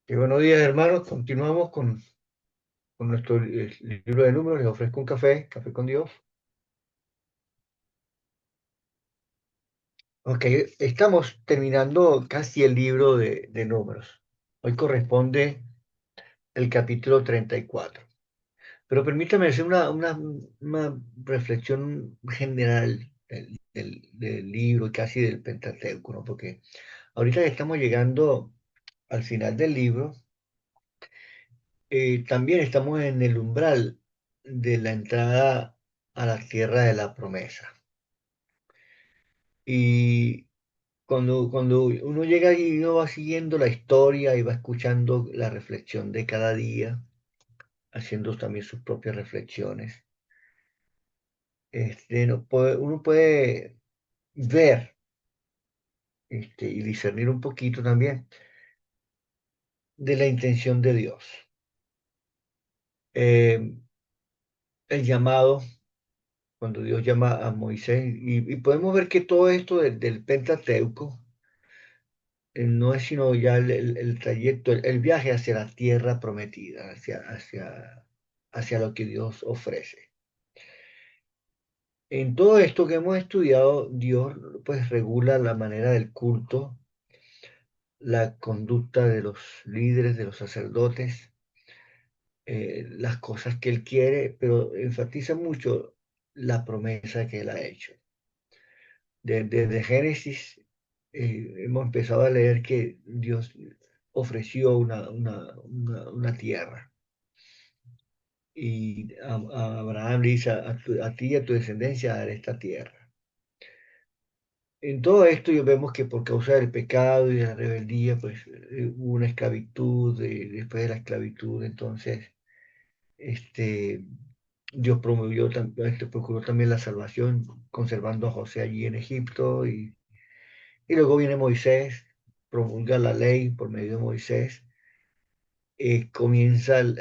Buenos días, hermanos. Continuamos con nuestro libro de números. Les ofrezco un café, café con Dios. Ok, estamos terminando casi el libro de números. Hoy corresponde el capítulo 34. Pero permítame hacer una reflexión general del libro y casi del Pentateuco, ¿no? Porque ahorita que estamos llegando al final del libro, también estamos en el umbral de la entrada a la tierra de la promesa. Y cuando uno llega y uno va siguiendo la historia y va escuchando la reflexión de cada día, haciendo también sus propias reflexiones, uno puede ver y discernir un poquito también de la intención de Dios. Eh, el llamado, cuando Dios llama a Moisés, y podemos ver que todo esto del Pentateuco, no es sino ya el trayecto, el viaje hacia la tierra prometida, hacia lo que Dios ofrece. En todo esto que hemos estudiado, Dios pues regula la manera del culto, la conducta de los líderes, de los sacerdotes, las cosas que Él quiere, pero enfatiza mucho la promesa que Él ha hecho. Desde Génesis hemos empezado a leer que Dios ofreció una tierra. Y a Abraham le dice, a ti y a tu descendencia daré esta tierra. En todo esto vemos que por causa del pecado y de la rebeldía, pues hubo una esclavitud, después de la esclavitud, entonces, este, Dios promovió, procuró también la salvación, conservando a José allí en Egipto, y luego viene Moisés, promulga la ley por medio de Moisés, comienza el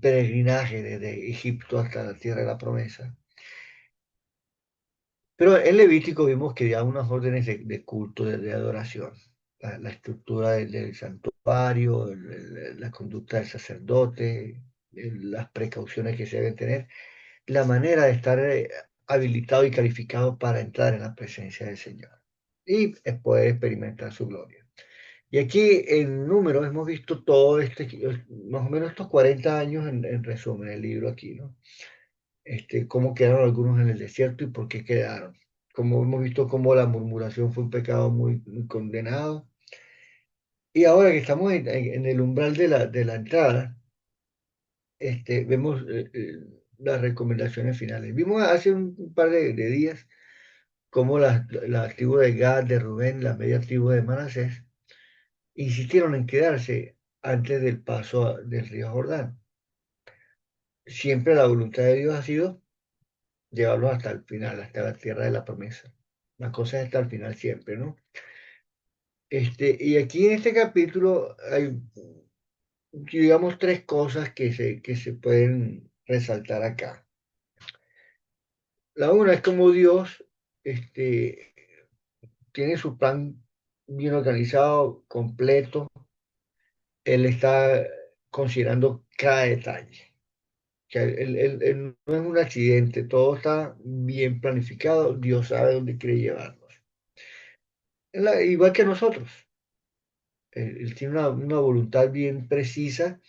peregrinaje desde Egipto hasta la tierra de la promesa. Pero en Levítico vimos que ya unas órdenes de culto, de adoración, la estructura del santuario, la conducta del sacerdote, las precauciones que se deben tener, la manera de estar habilitado y calificado para entrar en la presencia del Señor y poder experimentar su gloria. Y aquí en números hemos visto todo más o menos estos 40 años en resumen, el libro aquí, ¿no? Cómo quedaron algunos en el desierto y por qué quedaron. Como hemos visto cómo la murmuración fue un pecado muy condenado. Y ahora que estamos en el umbral de la entrada, vemos las recomendaciones finales. Vimos hace un par de días cómo la tribu de Gad, de Rubén, la media tribu de Manasés, insistieron en quedarse antes del paso del río Jordán. Siempre la voluntad de Dios ha sido llevarlos hasta el final, hasta la tierra de la promesa. La cosa es hasta el final siempre, ¿no? Y aquí en este capítulo hay, digamos, tres cosas que se pueden resaltar acá. La una es como Dios este, tiene su plan bien organizado, completo. Él está considerando cada detalle. Que él no es un accidente, todo está bien planificado, Dios sabe dónde quiere llevarnos. Igual que nosotros, él tiene una voluntad bien precisa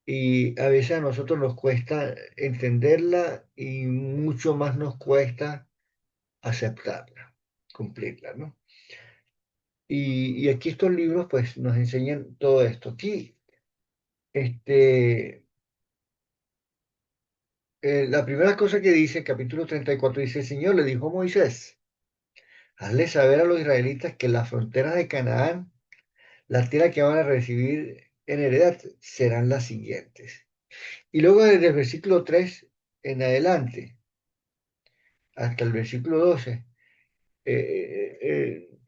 y a veces a nosotros nos cuesta entenderla y mucho más nos cuesta aceptarla, cumplirla, ¿no? Y aquí estos libros pues nos enseñan todo esto. Aquí, este, la primera cosa que dice, capítulo 34 dice, el Señor le dijo a Moisés, hazle saber a los israelitas que las fronteras de Canaán, la tierra que van a recibir en heredad, serán las siguientes. Y luego desde el versículo 3 en adelante, hasta el versículo 12,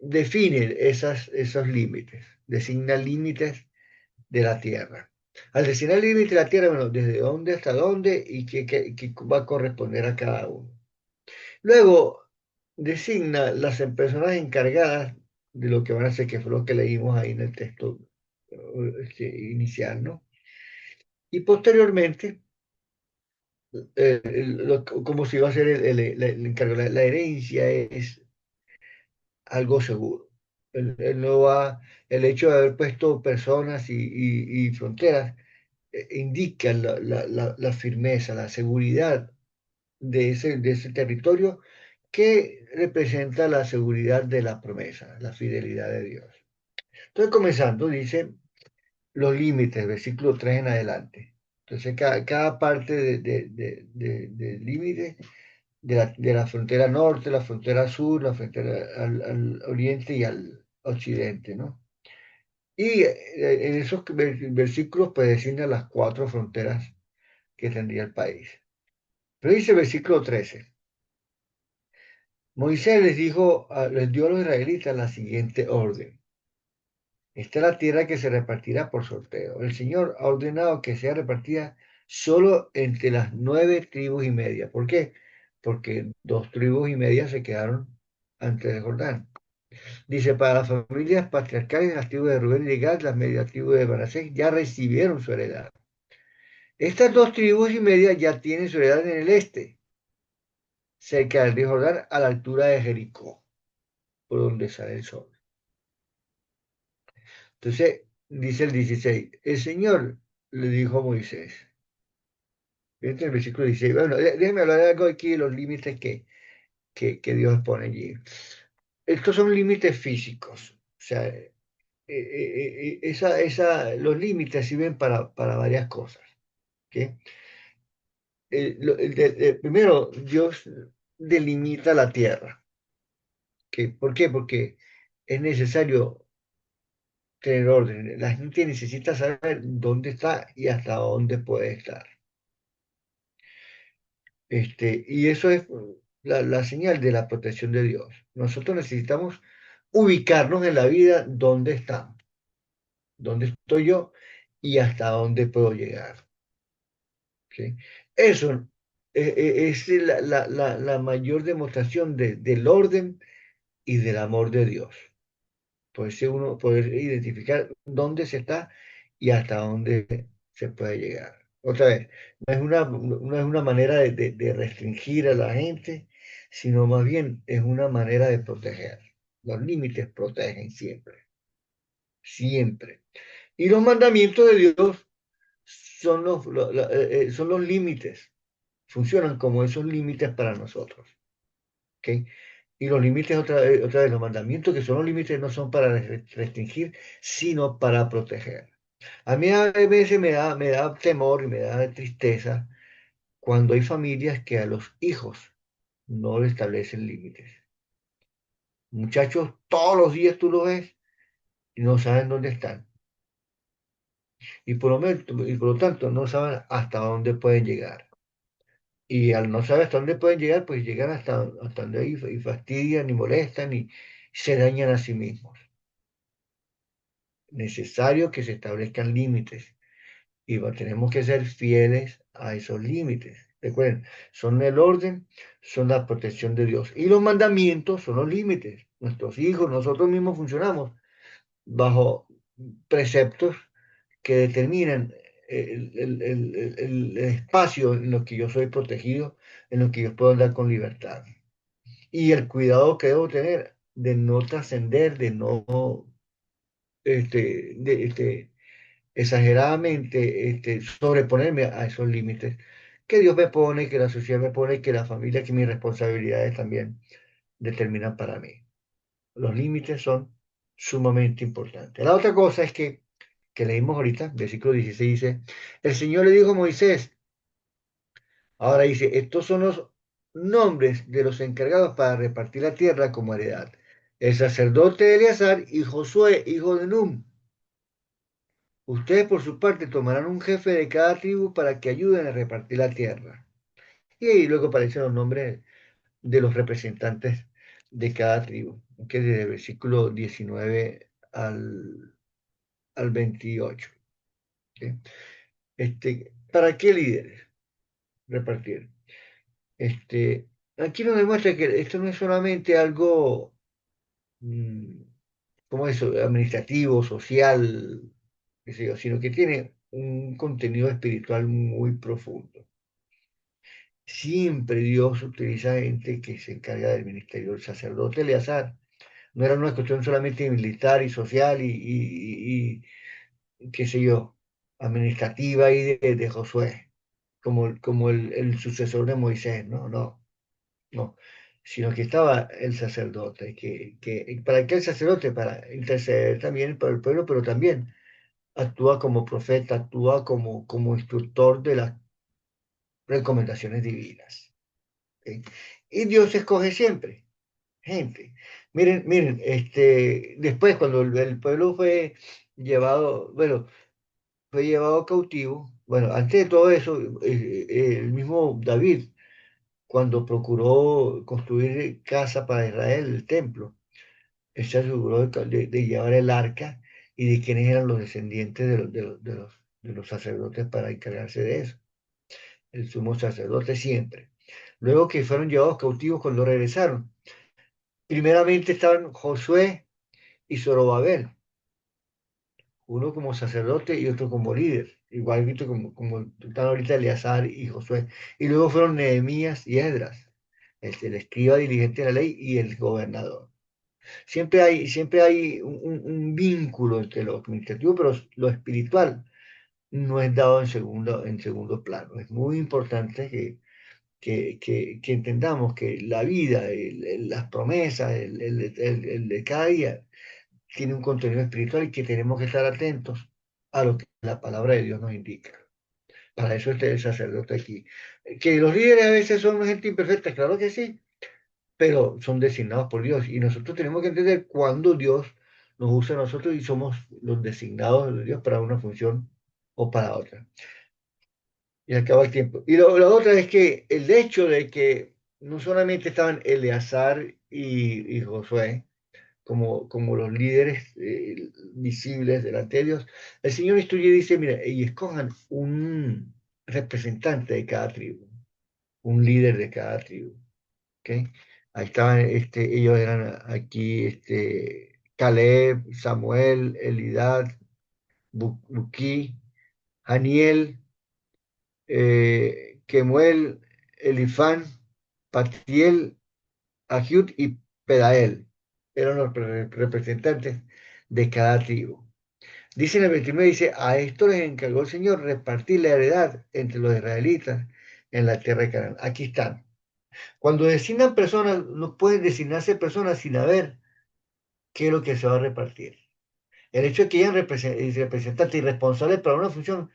define esos límites, designa límites de la tierra. Al designar el límite de la tierra, bueno, desde dónde hasta dónde y qué va a corresponder a cada uno. Luego designa las personas encargadas de lo que van a hacer, que fue lo que leímos ahí en el texto inicial, ¿no? Y posteriormente, como se iba a hacer el encargo, la herencia es algo seguro. Él no va, el hecho de haber puesto personas y fronteras indica la firmeza, la seguridad de ese territorio que representa la seguridad de la promesa, la fidelidad de Dios. Entonces, comenzando, dice los límites, versículo 3 en adelante. Entonces, cada parte del límite de la frontera norte, la frontera sur, la frontera al oriente y al occidente, ¿no? Y en esos versículos pues designan las cuatro fronteras que tendría el país. Pero dice el versículo 13, Moisés les dijo, les dio a los israelitas la siguiente orden. Esta es la tierra que se repartirá por sorteo. El Señor ha ordenado que sea repartida solo entre las 9 tribus y media. ¿Por qué? Porque 2 tribus y media se quedaron antes de Jordán. Dice, para las familias patriarcales, las tribus de Rubén y de Gad, las media tribus de Manasés ya recibieron su heredad. Estas 2 tribus y media ya tienen su heredad en el este, cerca del río Jordán, a la altura de Jericó, por donde sale el sol. Entonces, dice el 16, el Señor le dijo a Moisés, fíjate el versículo 16, bueno, déjeme hablar de algo aquí, los límites que Dios pone allí. Estos son límites físicos, o sea, los límites sirven para varias cosas. ¿Ok? Primero, Dios delimita la tierra. ¿Ok? ¿Por qué? Porque es necesario tener orden. La gente necesita saber dónde está y hasta dónde puede estar. Y eso es la señal de la protección de Dios. Nosotros necesitamos ubicarnos en la vida dónde estamos, dónde estoy yo y hasta dónde puedo llegar. ¿Ok? Eso es la mayor demostración del orden y del amor de Dios. Poder identificar dónde se está y hasta dónde se puede llegar. Otra vez, no es una manera de restringir a la gente, sino más bien es una manera de proteger. Los límites protegen siempre, siempre. Y los mandamientos de Dios son los límites, funcionan como esos límites para nosotros. ¿Ok? Y los límites, otra vez, los mandamientos que son los límites no son para restringir, sino para proteger. A mí a veces me da temor y me da tristeza cuando hay familias que a los hijos no le establecen límites. Muchachos, todos los días tú los ves y no saben dónde están. Y por lo tanto no saben hasta dónde pueden llegar. Y al no saber hasta dónde pueden llegar, pues llegan hasta donde ahí y fastidian y molestan y se dañan a sí mismos. Necesario que se establezcan límites y tenemos que ser fieles a esos límites. Recuerden, son el orden, son la protección de Dios. Y los mandamientos son los límites. Nuestros hijos, nosotros mismos funcionamos bajo preceptos que determinan el espacio en lo que yo soy protegido, en lo que yo puedo andar con libertad. Y el cuidado que debo tener de no trascender, de no exageradamente sobreponerme a esos límites que Dios me pone, que la sociedad me pone, que la familia, que mis responsabilidades también determinan para mí. Los límites son sumamente importantes. La otra cosa es que leímos ahorita, versículo 16 dice, el Señor le dijo a Moisés, ahora dice, estos son los nombres de los encargados para repartir la tierra como heredad. El sacerdote Eleazar y Josué, hijo de Nun. Ustedes por su parte tomarán un jefe de cada tribu para que ayuden a repartir la tierra. Y ahí luego aparecen los nombres de los representantes de cada tribu, que desde el versículo 19 al 28. ¿Ok? ¿Para qué líderes repartir? Aquí nos demuestra que esto no es solamente algo como eso, administrativo, social, qué sé yo, sino que tiene un contenido espiritual muy profundo. Siempre Dios utiliza gente que se encarga del ministerio del sacerdote Eleazar. No era una cuestión solamente militar y social y qué sé yo, administrativa y de Josué, como el sucesor de Moisés, no, no, no, sino que estaba el sacerdote, ¿para qué el sacerdote? Para interceder también por el pueblo, pero también actúa como profeta, actúa como instructor de las recomendaciones divinas. ¿Ok? Y Dios escoge siempre gente. Miren, miren, después cuando el pueblo fue llevado, bueno, fue llevado cautivo. Bueno, antes de todo eso, el mismo David, cuando procuró construir casa para Israel, el templo, él se aseguró de llevar el arca y de quiénes eran los descendientes de los sacerdotes para encargarse de eso. El sumo sacerdote siempre. Luego que fueron llevados cautivos cuando regresaron, primeramente estaban Josué y Zorobabel, uno como sacerdote y otro como líder, igual visto como están ahorita Eleazar y Josué. Y luego fueron Nehemías y Esdras, el escriba diligente de la ley y el gobernador. Siempre hay un vínculo entre lo administrativo, pero lo espiritual no es dado en segundo plano. Es muy importante que entendamos que la vida, las promesas, el de cada día tiene un contenido espiritual y que tenemos que estar atentos a lo que la palabra de Dios nos indica. Para eso está el sacerdote aquí. Que los líderes a veces son gente imperfecta, claro que sí, pero son designados por Dios y nosotros tenemos que entender cuándo Dios nos usa a nosotros y somos los designados de Dios para una función o para otra. Y acaba el tiempo. Y la otra es que el hecho de que no solamente estaban Eleazar y Josué, como los líderes visibles delante de Dios. El Señor instruye y dice, mira, y escojan un representante de cada tribu, un líder de cada tribu. ¿Ok? Ahí estaban, ellos eran aquí, Caleb, Samuel, Elidad, Buquí, Haniel, Kemuel, Elifán, Patiel, Ahiud y Pedael. Eran los representantes de cada tribu. Dice en el 29, dice, a esto les encargó el Señor repartir la heredad entre los israelitas en la tierra de Canaán. Aquí están. Cuando designan personas, no pueden designarse personas sin saber qué es lo que se va a repartir. El hecho de que hayan representantes y responsables para una función,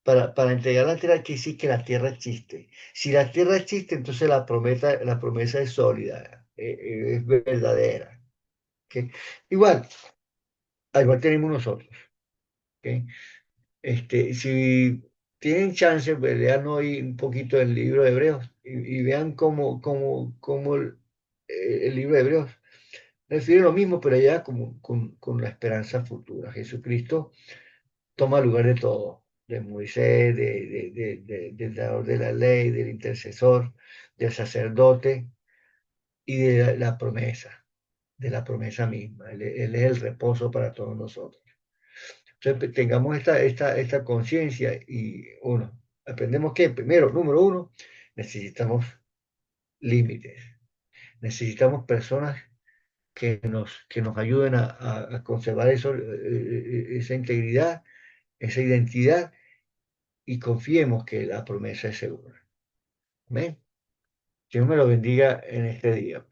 para entregar la tierra, quiere decir que la tierra existe. Si la tierra existe, entonces la promesa es sólida, es verdadera. ¿Ok? Igual, igual tenemos nosotros. ¿Ok? Si tienen chance, pues, lean hoy un poquito del libro de Hebreos y vean cómo el libro de Hebreos refiere lo mismo, pero ya como con la esperanza futura. Jesucristo toma lugar de todo, de Moisés, del dador de la ley, del intercesor, del sacerdote y de la promesa misma. Él es el reposo para todos nosotros. Entonces, tengamos esta conciencia y uno, aprendemos que primero, número uno, necesitamos límites, necesitamos personas que nos ayuden a conservar esa integridad, esa identidad y confiemos que la promesa es segura. Amén. Dios me lo bendiga en este día.